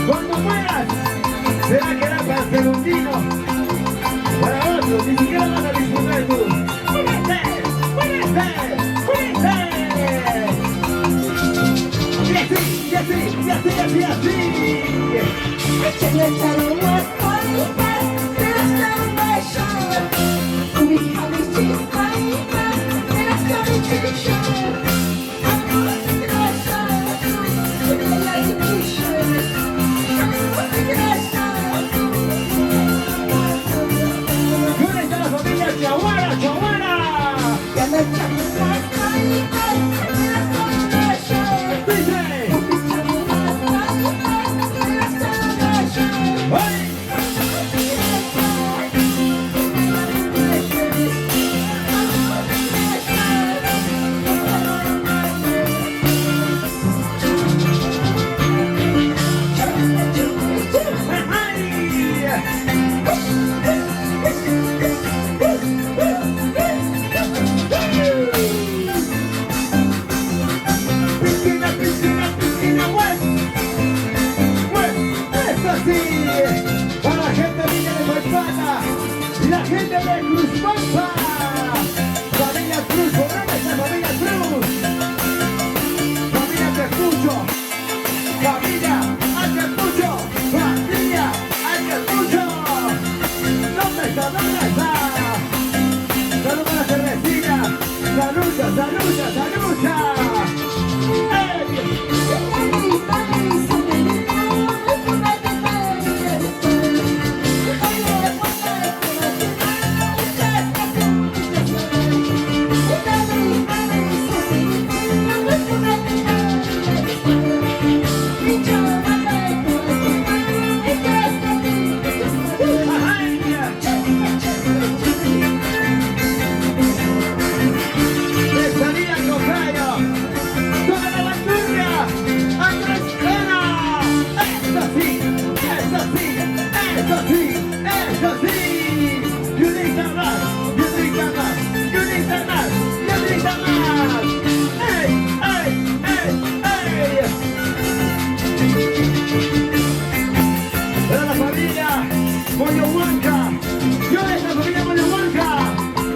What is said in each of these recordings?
Cuando mueras, se va a quedar para el segundino, para otros, ni siquiera vas a disfrutar tú. ¡Cuídense! ¡Cuídense! ¡Cuídense! Y así, y así, y así, y así, y así. ¿Dónde está la familia Chaguara? ¡Chaguara! Para la gente de Villa de Manzana y la gente de Cruz Pampa. Familia Cruz, ¿dónde está familia Cruz? Familia te escucho. Familia, te escucho. Familia, te escucho. ¿Dónde está? ¿Dónde está? Salud a la cervecilla. Salucha, salucha, salucha. Moyohuanca, yo de esta familia Moyohuanca,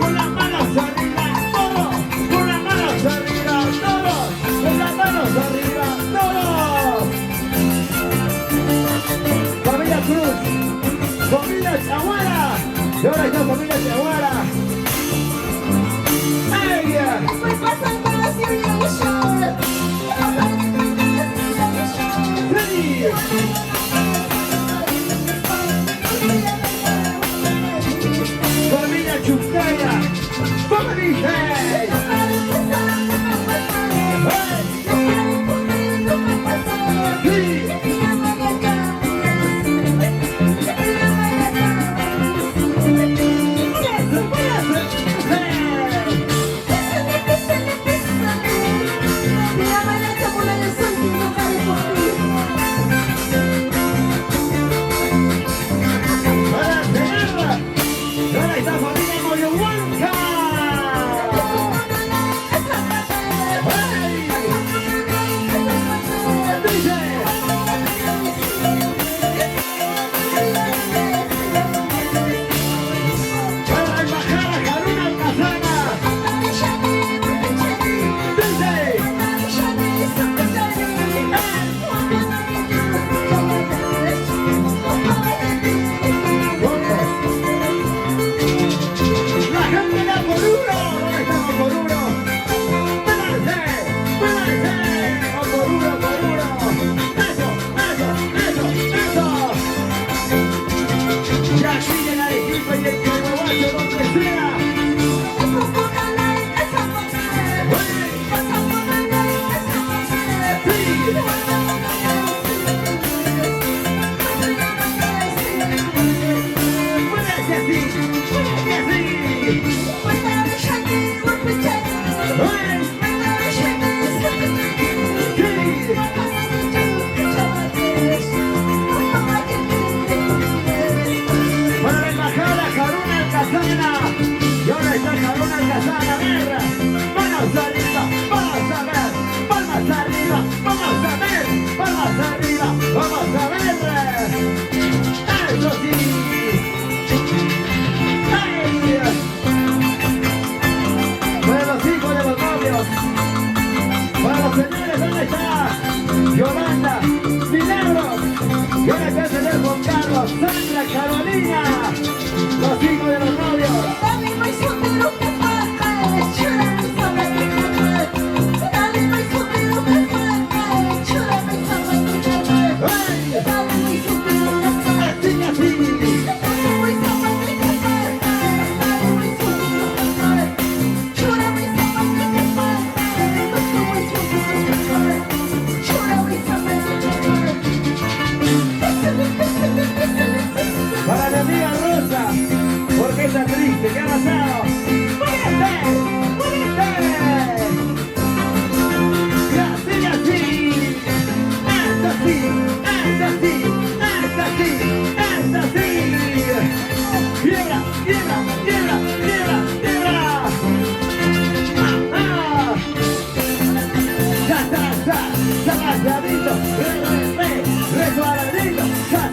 con las manos arriba, todos, con las manos arriba, todos, con las manos arriba, todos. Familia Cruz, familia Chaguara, y ahora está familia Chaguara. ¡Ey! Familia Chuscaya, familia Viene acá el señor Juan Carlos, Sandra, Carolina, los hijos de los novios. Para mi amiga Rosa, porque está triste, ¿qué ha pasado? ¡Muérete! ¡Muérete! Y así, así. ¡Es así! ¡Es así! ¡Es así! ¡Es así! ¡Quiebra! ¡Quiebra! ¡Quiebra! ¡Quiebra! ¡Quiebra! ¡Ah! ¡Ja! ¡Resbaladito! ¡Resbaladito! ¡Ja!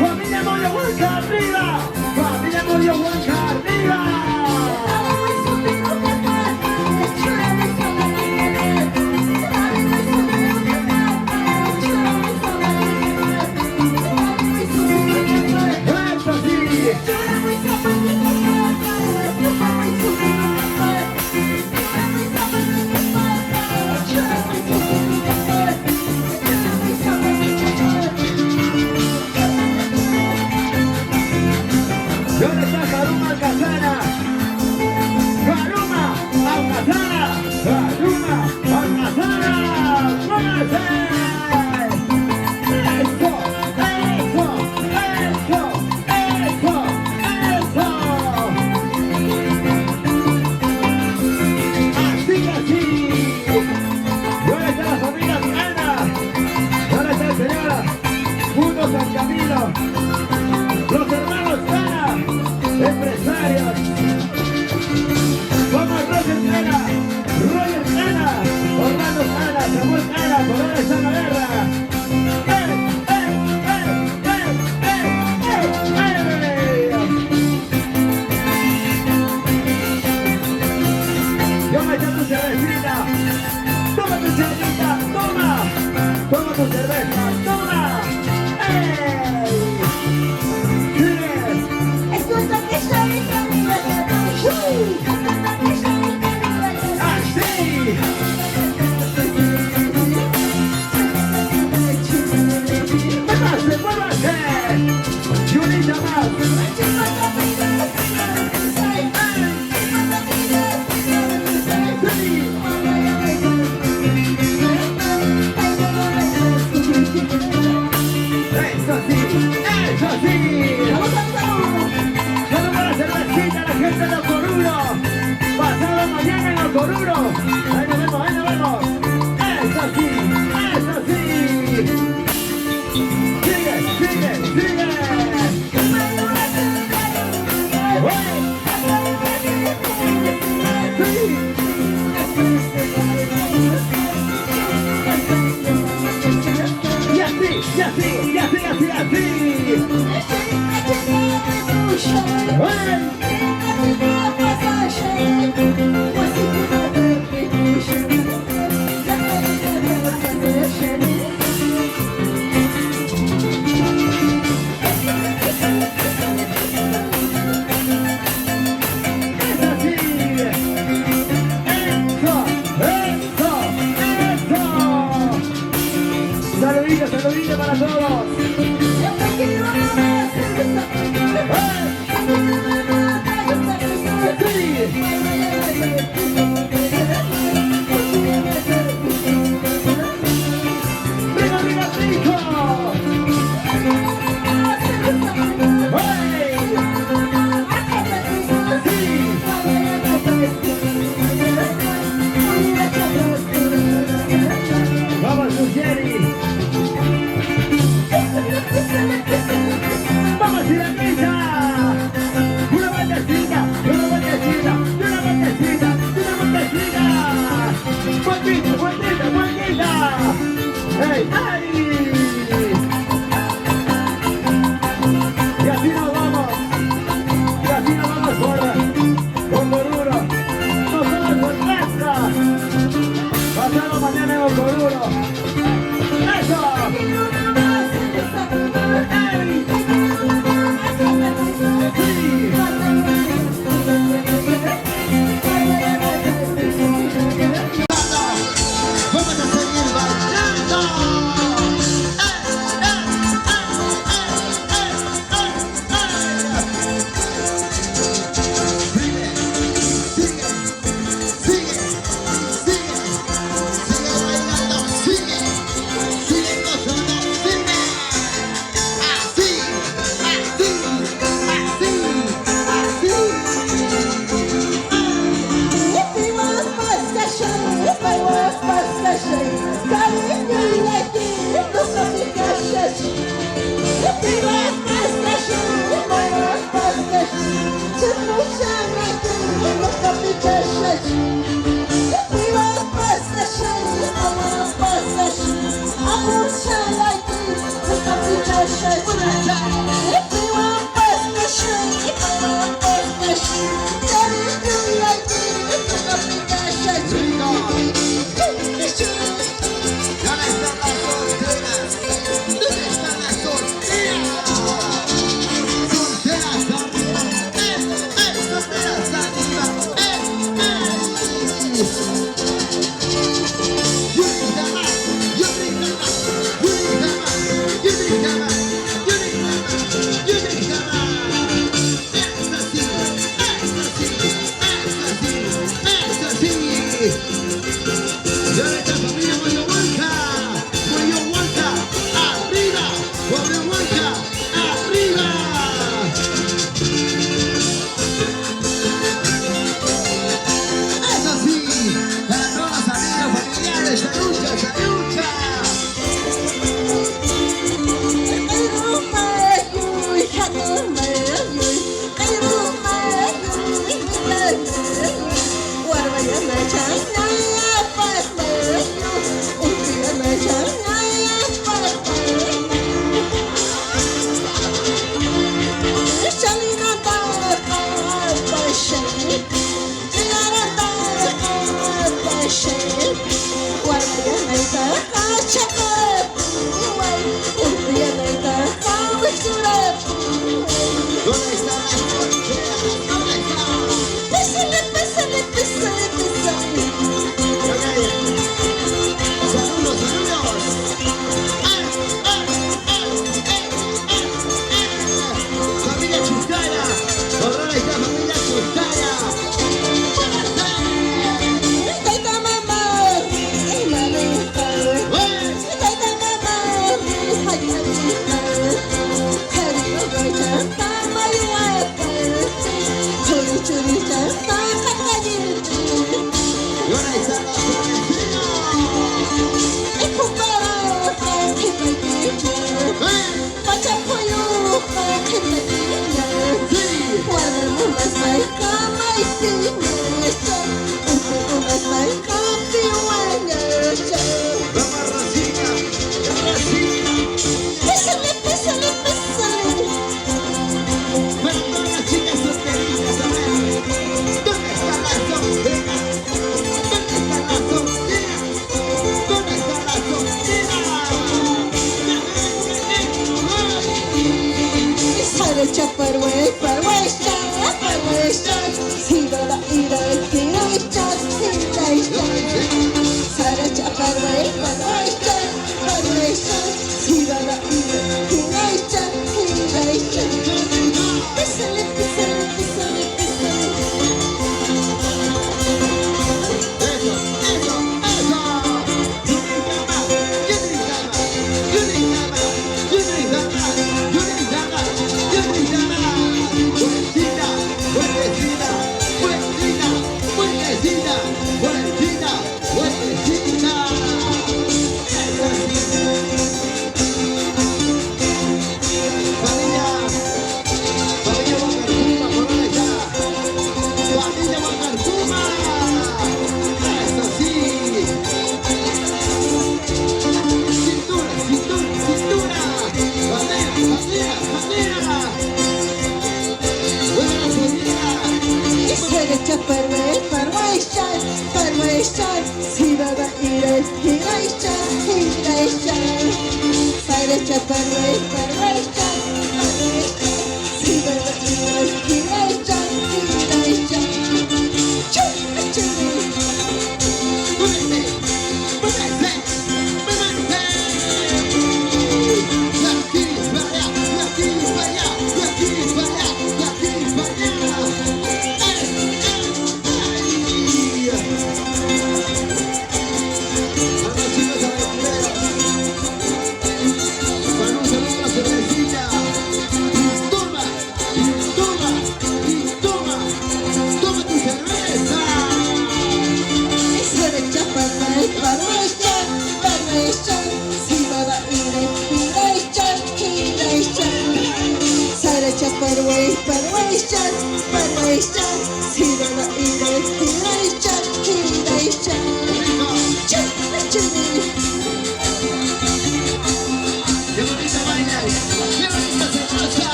¡Familia Moyo Huanca arriba! ¡Familia Moyo Huanca arriba! ¡Eso sí! ¿Dónde está Karuma Alcazara? ¡Karuma Alcazara! ¡Karuma Alcazara! ¡Muévase! ¡Eso! ¡Eso! ¡Eso! ¡Eso! ¡Eso! ¡Así, así! ¿Dónde está la familia Ana? ¿Dónde está el señor Mundo San Camilo? Los hermanos Ana, empresarios. Vamos, Roger Ana, Orlando Ana, Samuel Ana, por ahora está la guerra. Yo me echo tu cervecita. Toma tu cervecita, toma. Toma tu cerveza, toma. Pasado mañana en Ocoruro. Ahí nos vemos, ahí nos vemos. Eso sí, eso sí. Sigue, sigue, sigue. Y así, y así, y así, así, así. Saludito, saludito para todos. ¡Viva, viva, rico! Vamos, Sugieri. Vamos, Sirenita. Una vueltecita, una vueltecita, una vueltecita, una vueltecita. Vueltita, vueltita, vueltita. ¡Hey! ¡Ay! Y así vemos mañana en Ocoduro. ¡Eso!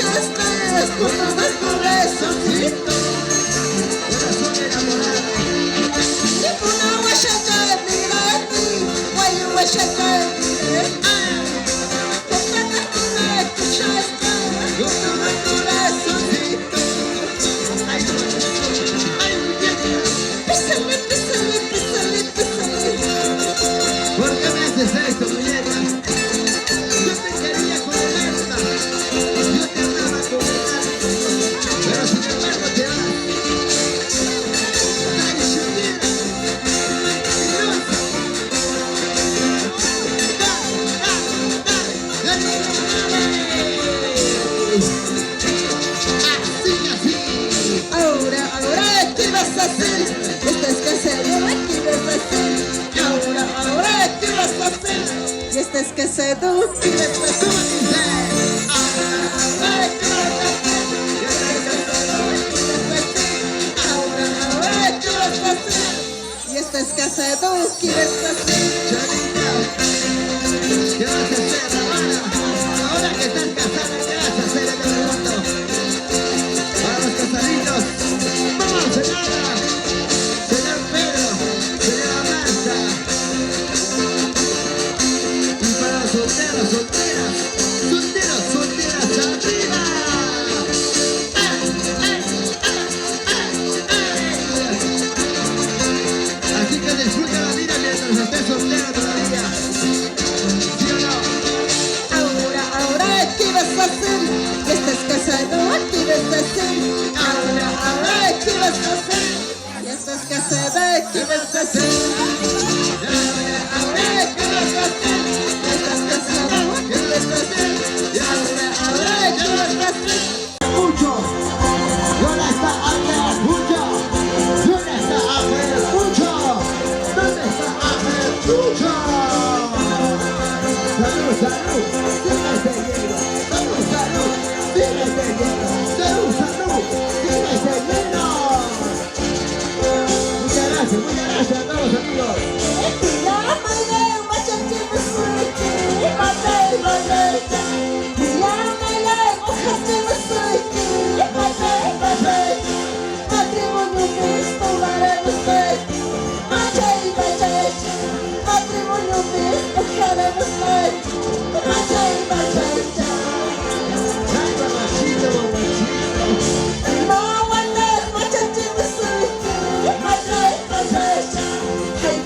estrellas con todo el corazoncito. Corazón enamorado. Tengo una huella que mira a ti, hay una huella que mira a con ganas que me escuchaste, con todo el corazoncito. Ay, Písale, písale, písale, písale. ¿por qué me haces esto, muñeca? Yo te quería con el alma, yo te amaba con el alma, pero sin embargo te vas. Traicionera, mentirosa. Dale. Así. Ahora, ¿qué vas a hacer? Estás casado, ¿qué vas a hacer? Ahora, ¿qué vas a hacer? Y estás casado, ¿qué vas a hacer? Ahora, ¿qué vas a hacer? Y estás casado, ¿qué vas a hacer? Ahora, ¿qué vas a hacer? Y estás casado, ¿qué vas a hacer? Cholita, ¿qué vas a hacer, Ramana? Ahora que estás casada, ¿qué vas a hacer? Te pregunto. Para los casaditos, vamos, señora, señor Pedro, señora Marta. Y para los solteros, solteras, solteros, solteras, arriba. Así que disfruta la vida mientras estés soltero todavía. ¿Sí o no? Ahora, ¿qué vas a hacer? Ya estás casado, ¿qué vas a hacer? Ahora, ¿qué vas a hacer? Ya estás casada, ¿qué vas a hacer? Ahora, ¿qué vas a hacer? Ya estás casado, ¿qué vas a hacer? Ahora, ¿qué vas a hacer? Mucho. ¿Dónde está Ángel? Mucho. ¿Dónde está Ángel? Mucho. ¿Dónde está Ángel? Mucho. Salud, salud. Síguese lleno. Salud, salud. Síguese lleno. Salud, salud. Síguese lleno. Muchas gracias a todos amigos. Ay, mamacito, mamacito. Hey,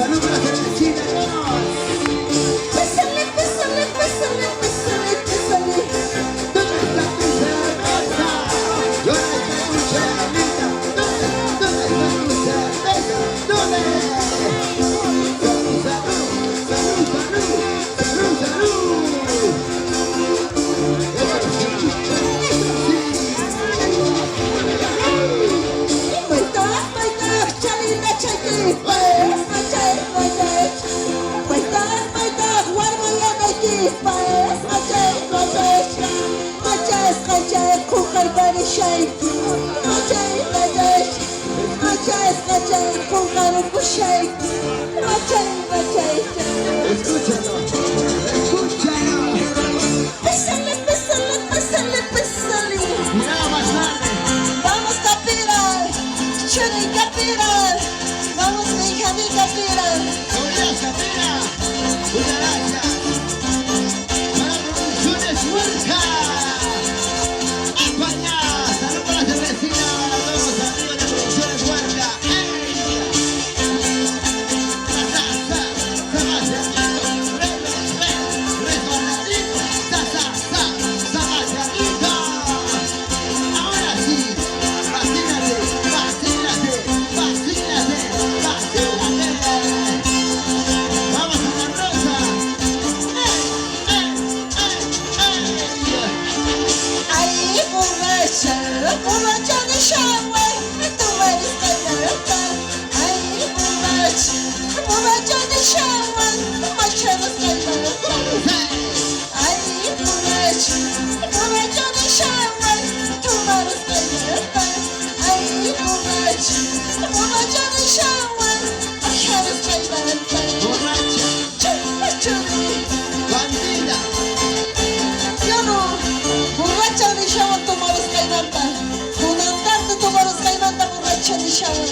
Salud para la cervecita, hermanos. Pésale, pésale, pésale, pésale, pésale. ¿Dónde está tu cerveza? ¿Dónde está tu cerveza? ¿Dónde está tu cerveza? ¿Dónde? Salud, salud, salud, salud, salud, salud. Escúchalo, escúchalo. Pésale, pésale, pésale, pésale. Mira más tarde. Vamos capiral, Chuni capiral, vamos mi hija capiral. Gracias, mira. Muchas gracias. Para Producciones Huerta. España. Salud para la cervecina. Para todos los amigos de Producciones Huerta. Ahora sí, vacínate, vacínate, vacínate, vacínate. Vamos a la rosa. Ahí borracha, borracha de shower, tú eres caliente. Ahí borracha, borracha de shower, borracha de caliente. Ahí borracha, borracha de shower, tú eres caliente. Ahí borracha, borracha de shower, borracha de caliente. Borracha, Chuli, chuli. bandida. Yo no, borracha de shower, tú eres caliente. Con andarte tú eres caliente, borracha de shower.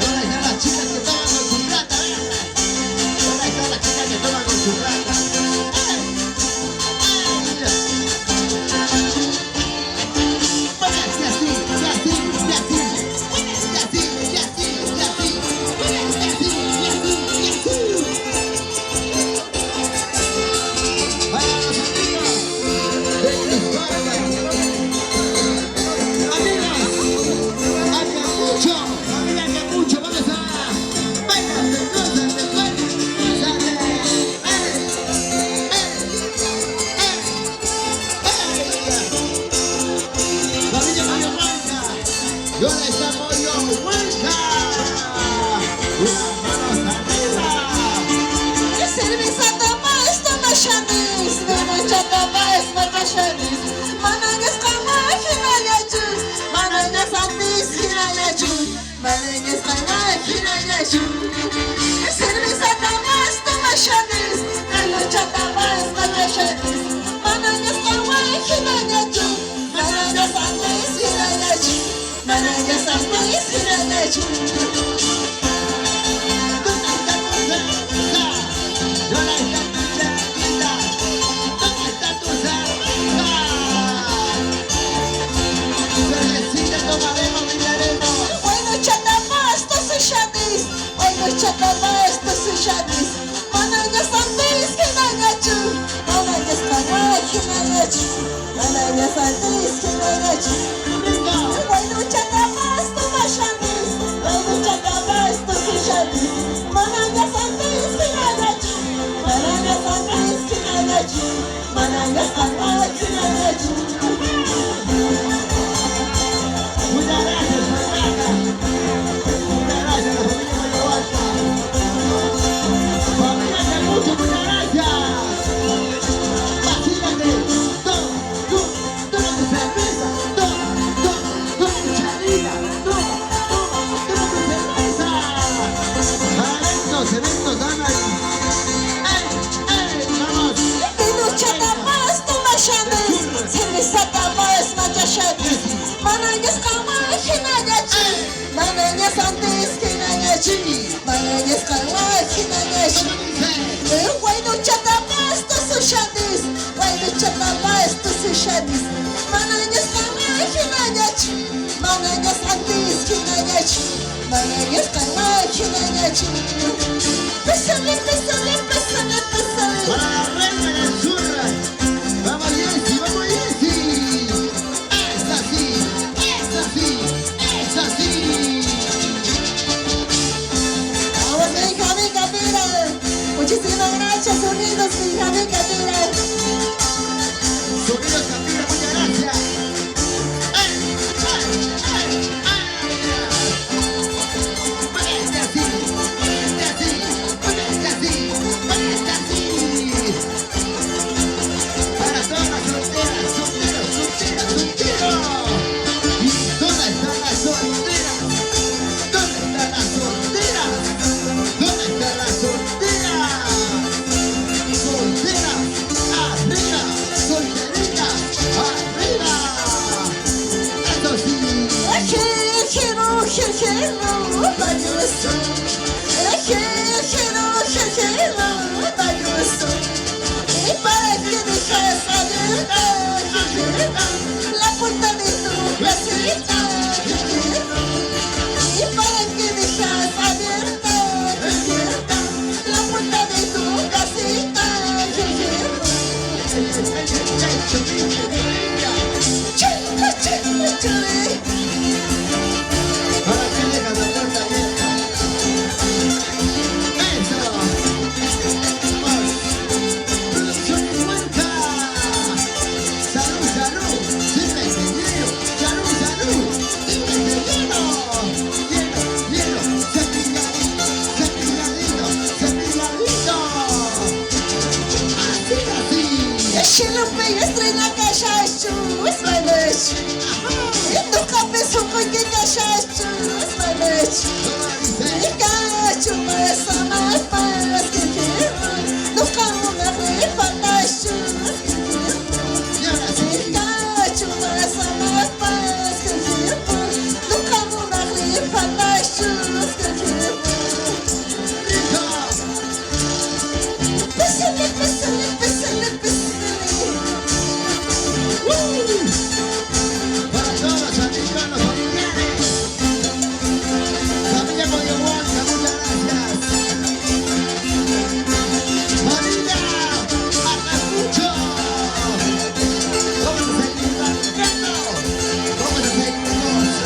Ahora están las chicas que toman con su plata, véanme. Ahora están las chicas que toman con su plata. Muévete así, y así, y así. Muévete así, y así, y así. Muévete así, y así, y así. Para los amigos de España. Amigos, hace mucho, familia, que mucho, vamos a bailar de cosas de fuerte. Sale, familia Mario Blanca, y ahora está Mario Blanca. Unas manos arriba. Cerveza tomás, toma chanis, mucha tomás, mucha chanis. Manangas kamay, hinayaju, manangas antis, hinayaju, manangas kamay, hinayaju. Cerveza tomás, toma chanis, mucha tomás, mucha chanis. Manangas kamay, hinayaju, manangas antis, hinayaju, manangas antis, hinayaju. ¿Dónde está tu cerveza? ¿Dónde está tu cerveza? ¿Dónde está tu cerveza? Cervecita tomaremos, brindaremos. Bueno, chata basta su chanis. Bueno, chata basta su chanis. Manangas antis, hinayaju. Manangas kamay, hinayaju. Manangas antis, hinayaju. Brinda. Bueno, chata basta su chanis. Bueno, chata basta su chanis. Manangas antis, hinayaju. Manangas antis, hinayaju. Manangas kamay, hinayaju. Muchas gracias, Fernanda. Muchas gracias, la familia Mario Blanca. Familia que mucho, muchas gracias. Vacílate. Toma tu cerveza. Toma tu charita. Toma tu cerveza. Eventos, dan ahí. Vamos. Bueno, chata basta su chanis. Cerveza tomás, mucha chanis. Manangas kamay, hinayaju. Manangas antis, hinayaju. Manangas kamay, hinayaju. Bueno, chata basta su chanis. Bueno, chata basta su chanis. Manangas kamay, hinayaju. Manangas antis, chinagachi, manayas kama chinagachi. Pésale, pésale, pésale, pésale. Para la reina del sur. Vamos Jessy, vamos Jessy. Es así, es así, es así. Vamos, mi hija, venga, mira. Muchísimas gracias, sonidos, mi hija, venga, mira. Sonidos Capira, muchas gracias. Ponete así, ponete así, ponete así, ponete así. Para todas las solteras, solteros, solteras, solteros. ¿Y dónde están las solteras? ¿Dónde están las solteras? ¿Dónde están las solteras? Solteras, arriba, solteritas, arriba. Eso sí. La puerta de tu casita, y para que dejas abierta, la puerta de tu casita. ¿Para qué dejas la puerta abierta? ¡Eso! ¡Vamos! ¡Producciones Huanca! ¡Salud, salud! ¡Sírvete lleno! ¡Salud, salud! ¡Sírvete lleno! ¡Lleno, lleno! ¡Cepilladito, cepilladito, cepilladito! ¡Así, así! Sheila Peestre na cachaçu, espanete. E no cabeça com que cachaçu, espanete. E cacho, essa mais para que no carro na rifa cacho. E cacho, essa mais para que no carro na rifa cacho. Pésale, pésale, pésale, pésale. Para todos los amigos, los familiares. Familia Pollo Huanca, muchas gracias. Familia Arnacucho. Vamos a seguir bailando. Vamos a seguir gozando.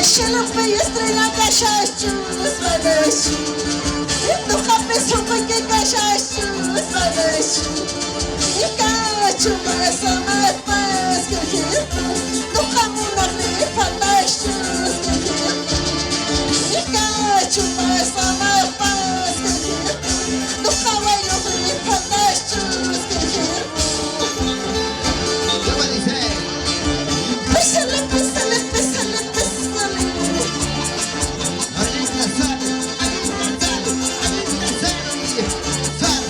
Sheila Peestre na cachaçu, espanete. E no cabeça com que cachaçu, espanete. E cacho, essa mais faz que no carro na rifa cacho. E cacho, essa mais faz que no carro na rifa cacho. ¿Cómo dice? Pésale, pésale, pésale, pésale. Adicta sal, adicta sal, adicta sal. Sal.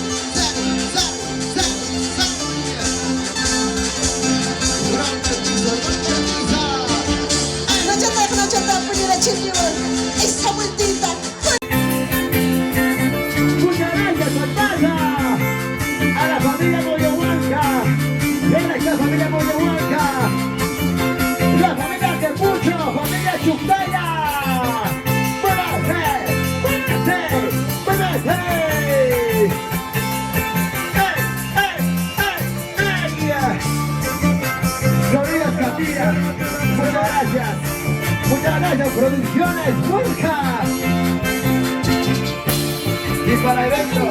Rompe el piso, rompe el piso. No te da, ponera chillión. Esa vueltita. Muchas gracias, Santana. A la familia Pollo Huanca. Ven acá, familia Pollo Huanca. La familia Tepucho, familia Chuctaya. ¡Muévase! ¡Muévase! ¡Muévase! ¡Ey! Sonidos Capira. Muchas gracias. Muchas gracias, Producciones Huanca. Y para eventos,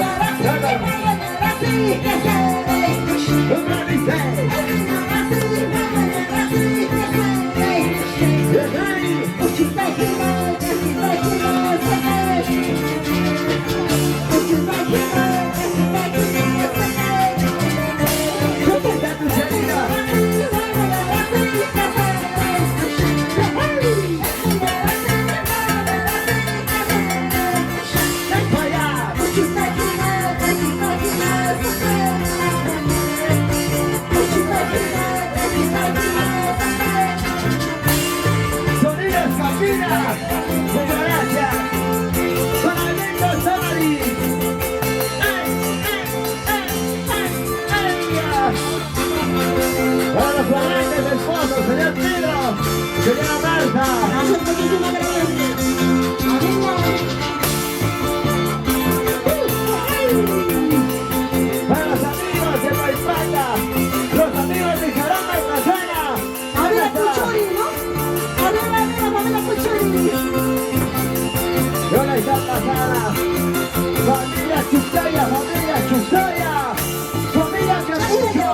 Para los flamantes del fondo, Señora Marta. Gracias, muchísimas gracias. Para los amigos de Paipata, los amigos de Jarama y Mazana. Arriba Puchori, ¿no? Arriba, familia Puchori. Y ahora está pasada. Familia Chustaya, familia Chustaya. Familia Capucho.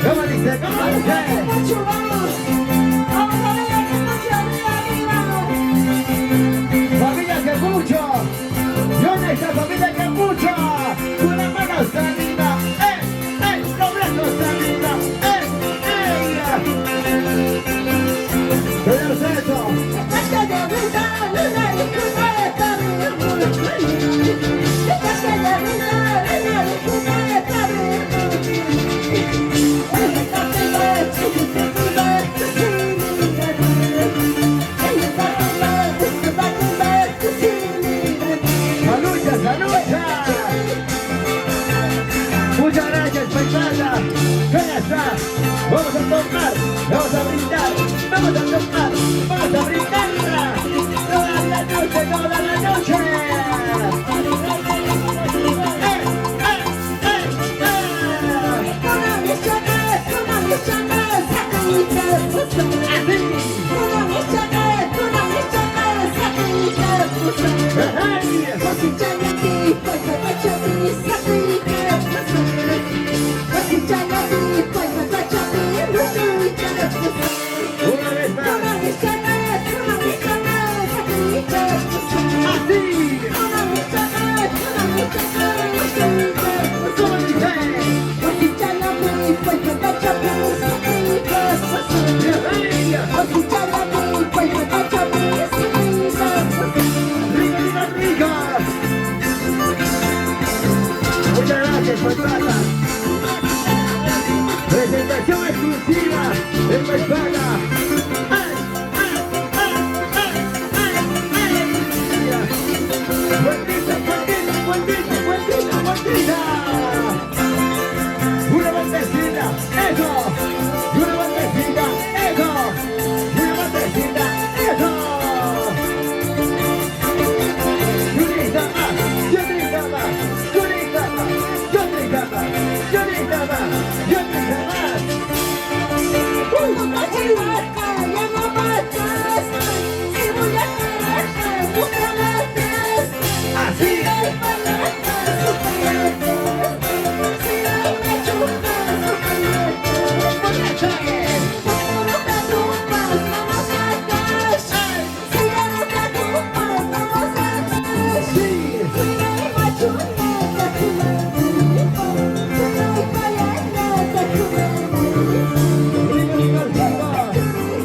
¿Cómo dice? ¿Cómo dice? Familia Capucho. ¿Dónde está familia Capucho? Con las manos arriba. Los brazos arriba. Perfecto. ¡Salucha, salucha! Muchas gracias, paisana. ¿Cómo está? Vamos a tomar, vamos a brindar, vamos a tomar, vamos a brindar. Toda la noche, toda la noche. Una vez más. Así. ¿Cómo dice? ¡Rica, rica! Muchas gracias, paisana. Presentación exclusiva de paisana. ¡Vueltita, vueltita, vueltita, vueltita, vueltita! ¡Una vueltecita! ¡Eso! ¡Y una vueltecita! ¡Eso! ¡Y una vueltecita! ¡Eso! ¡Yurita más! ¡Yurita más! ¡Yurita más! ¡Yurita más! ¡Yurita más! ¡Yurita más! ¡Así! ¡Rica, rica, rica!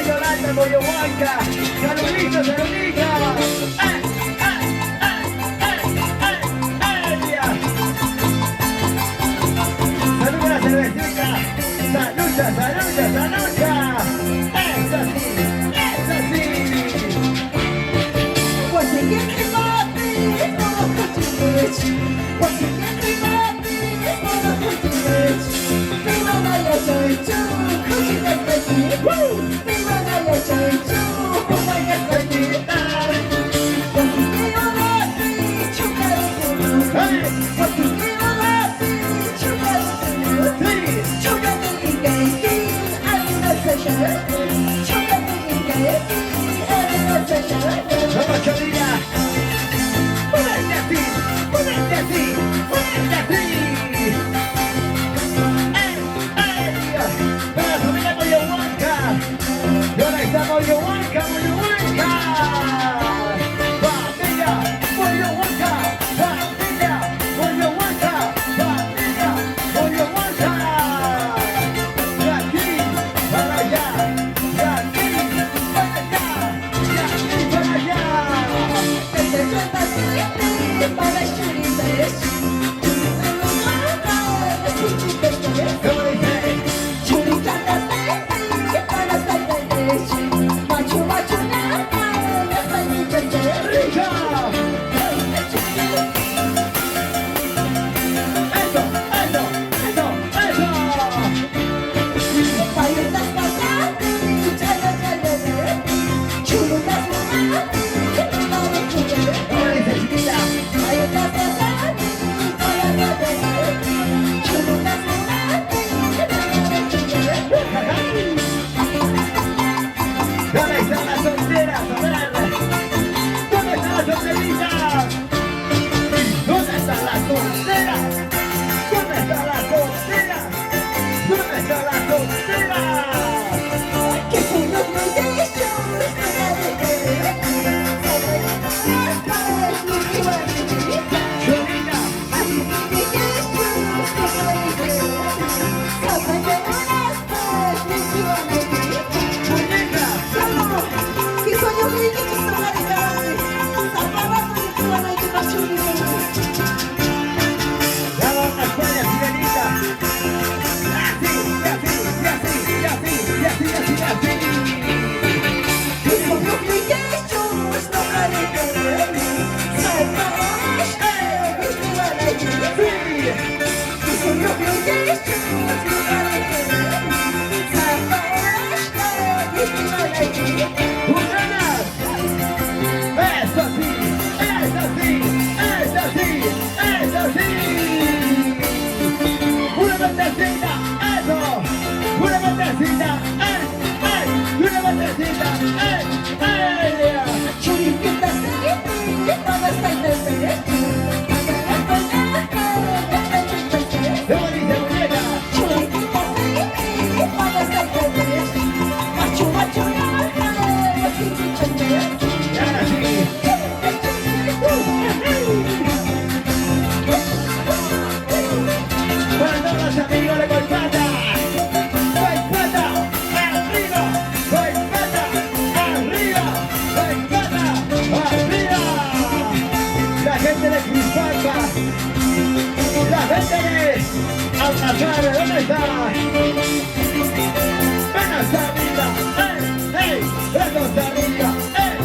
Yolanda, Moyohuanca. Saluditos, saluditos. Saludos a la cervecita. Salucha, salucha, salucha. Eso sí, eso sí. 못생긴 이모들 뭐라고 지내지 못생긴 이모들 뭐라고 지내지 내만아 여자일줄 거짓말까지 내만아 여자일줄 호박까지 못생긴 이모들 초가를 주는 못생긴 이모들 초가를 주는 초가들 인간이 아니나 사실 초가들 인간이 아니나 사실 Vamos, Cholina. Ponete así, ponete así, ponete así. Para la familia Moyohuanca. Y ahora está Moyohuanca, Moyohuanca. Familia Moyohuanca, familia Moyohuanca, familia Moyohuanca. De aquí para allá, de aquí para allá, de aquí para allá. ¿Cómo dice? ¡Rica! ¡Eso, eso, eso, eso! ¿Cómo dice, chiquita? ¿Dónde están las solteras? A ver. ¿Dónde están las solteritas? ¿Dónde están las solteras? ¿Dónde están las solteras? ¿Dónde están las solteras? Cholina. Muñeca. Ya va una España, sirenita. Así, y así, y así, y así, y así, y así, y así. ¡Buenas! ¡Eso sí! ¡Eso sí! ¡Eso sí! ¡Eso sí! ¡Una vueltecita! ¡Eso! ¡Una vueltecita! ¡Ay! ¡Ay! ¡Una vueltecita! ¡Ay! ¡Ay! ¿Cómo dice, muñeca? Y ahora sí. Para todos los amigos de Golpata. Golpata, arriba. Golpata, arriba. Golpata, arriba. La gente de Crispalpa. La gente de Alcazar, ¿dónde está? Manos arriba. ¡Ey! ¡Ey! ¡Manos arriba! ¡Ey!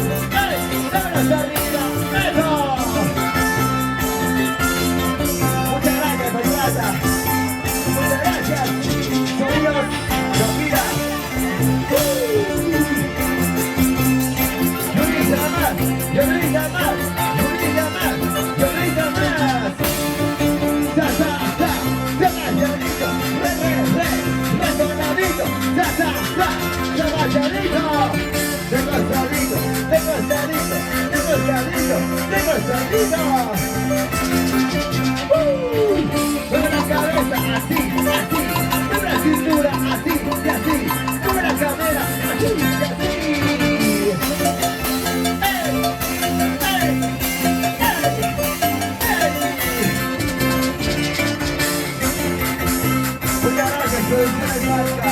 ¡Ey! ¡Manos arriba! ¡Eso! Muchas gracias, Golpata. Muchas gracias. Sonidos, Shakira. Yurita más, Yurita más, Yurita más, Yurita más. Sa, sa, sa, Sebastianito, retornadito, sa, sa, sa, Sebastianito. Demostradito, demostradito, demostradito, demostradito. Mueve la cabeza, así, así. Mueve la cintura, así, y así. Mueve la cadera, así, y así. ¡Ey! ¡Ey! ¡Ey! Muchas gracias, producciones Marca.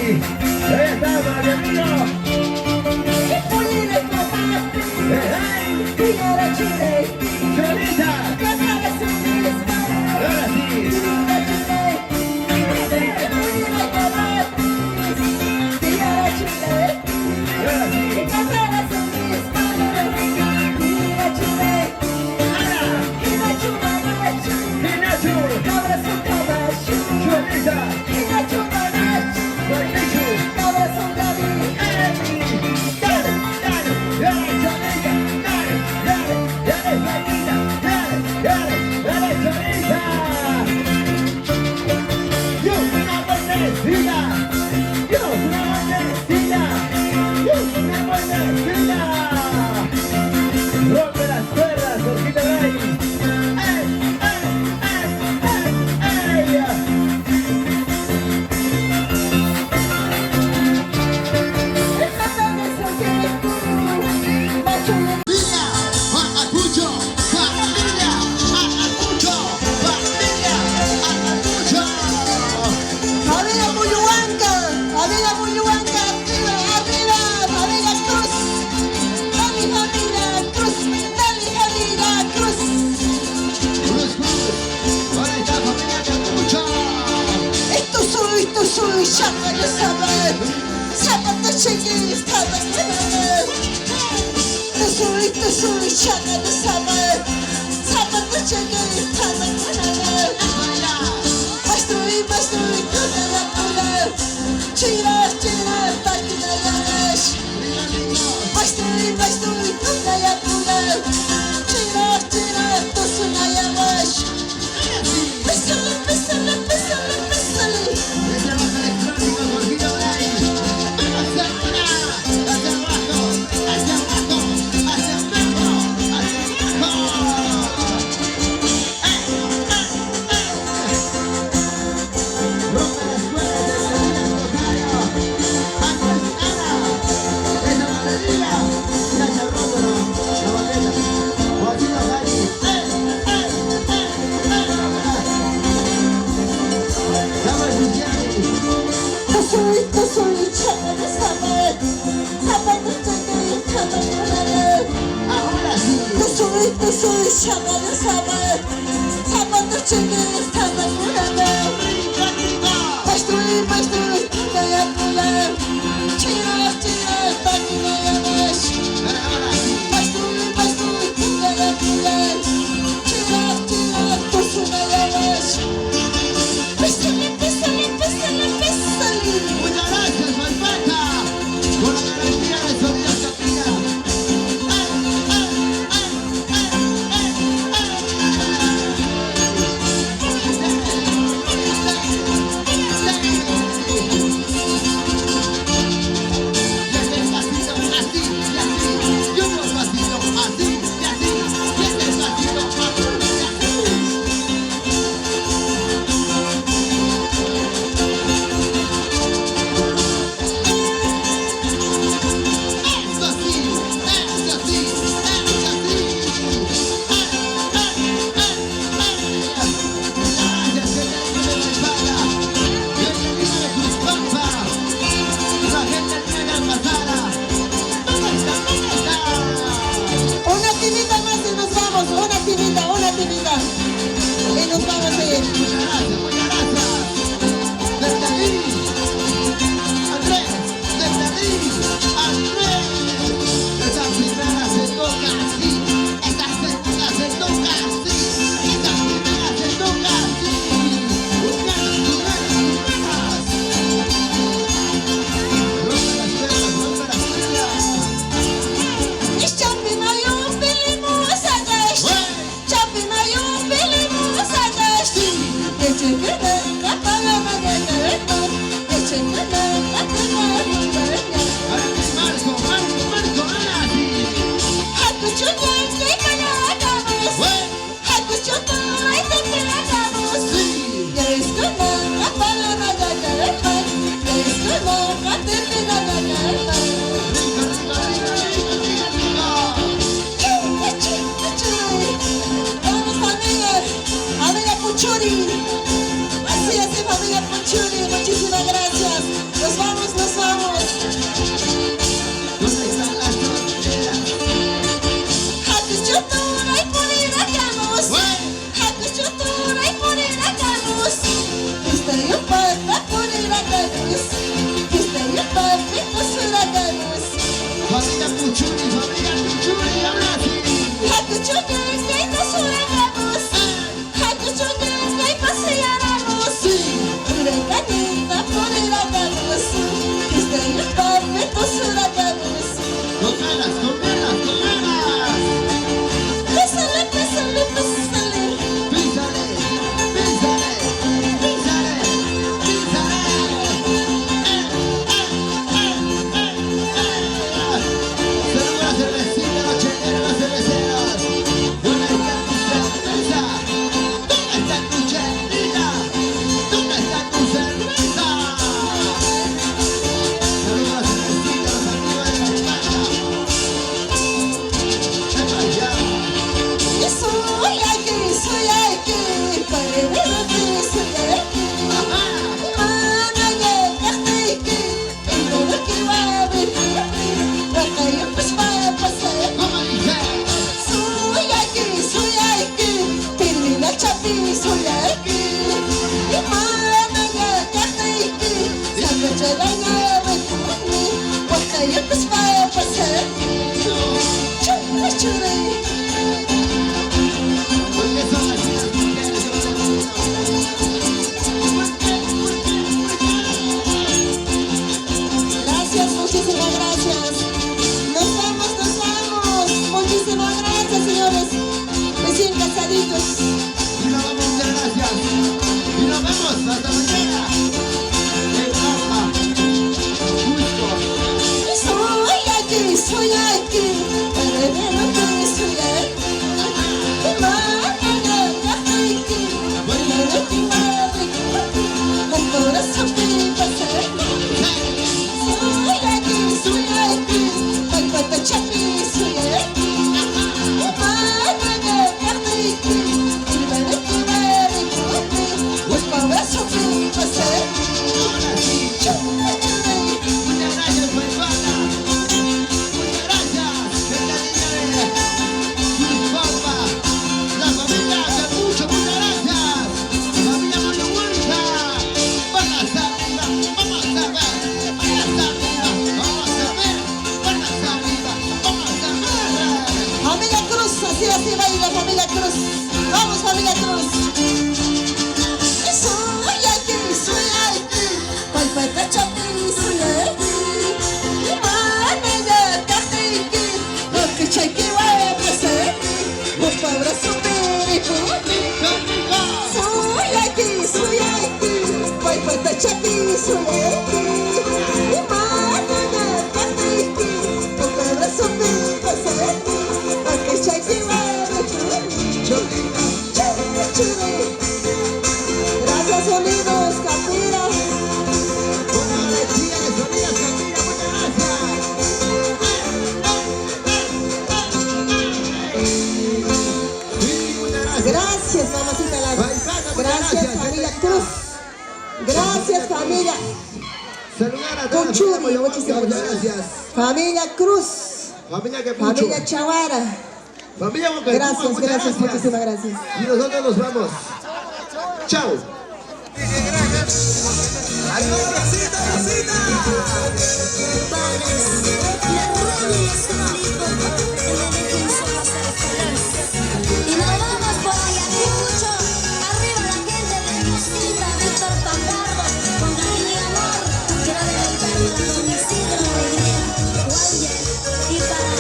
Ahí está, para mi amigo. Cholita. Ahora sí. Ahora sí. Pinacho. Cholita. Guaynichu. Rompe las cuerdas, Jorgito Rey. Así es, familia Ponchuri, muchísimas gracias. Nos vamos. Familia Puchuri, ahora sí. Con ganas, con ganas, con ganas. Písale, písale, písale. Písale, písale, písale, písale. Saludos a la cervecita, los chequeros, los cerveceros. ¿Dónde está tu cerveza? ¿Dónde está tu chelita? ¿Dónde está tu cerveza? Saludos a la cervecita, los amigos de la Chimana. ¡Epa ya! ¿Cómo dice? Porque son las chicas mujeres que van a Gracias, muchísimas gracias. Nos vamos, nos vamos. Muchísimas gracias, señores. Recién casaditos. Y nos vamos, muchas gracias. Y nos vemos hasta mañana. En Rafa. Justo. Soy aquí. Para ver lo que soy aquí. Con corazón que pasa. Soy aquí. Con cuánto chapi soy aquí. Los abrazos que pasa. Ahora sí. Muchas gracias, mi hermana. Muchas gracias. Que la niña de Cruz Pampa. La familia Capucho, muchas gracias. Familia Monuguancha. Vamos arriba, vamos a ver. Vamos arriba, vamos a ver. Vamos arriba, vamos a ver. Familia Cruz, así baila familia Cruz. Vamos familia Cruz. Soy aquí. Con cuánto chapi soy aquí. Soy aquí, voy por tu chapi, soy aquí. Con tu abrazo me pasé aquí. Porque chapi va a gracias, sonidos, Capira. Buenas energías, sonidas, Capira, muchas gracias. Sí, muchas gracias. Gracias, mamacita Lara. Gracias, familia Cruz. Gracias, familia Saludar a toda la Conchuri, familia muchísimas muchas gracias. gracias. Familia Cruz. Familia Capucho. Familia Chaguara. Familia Boca. Gracias, muchas gracias, muchísimas gracias. Y nosotros nos vamos. Chao. ¡Arriba, Rosita, Rosita! Y nos vamos por Ayacucho, arriba la gente de Rosita, Víctor Pacardo, con cariño y amor, quiero dedicarlo a don Isidro Alegría, Walder, y para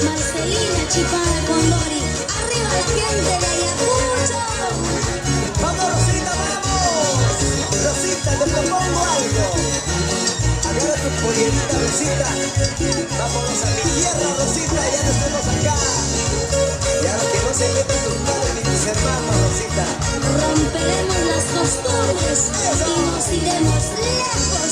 Marcelina Chipana Condori, arriba la gente de Ayacucho. ¡Vamos, Rosita, vamos! Rosita, te propongo algo. Agarra tu pollerita, Rosita. Vámonos a mi tierra, Rosita, ya no estamos acá. Ya que no se metan tus padres ni tus hermanos, Rosita. Romperemos las costumbres y nos iremos lejos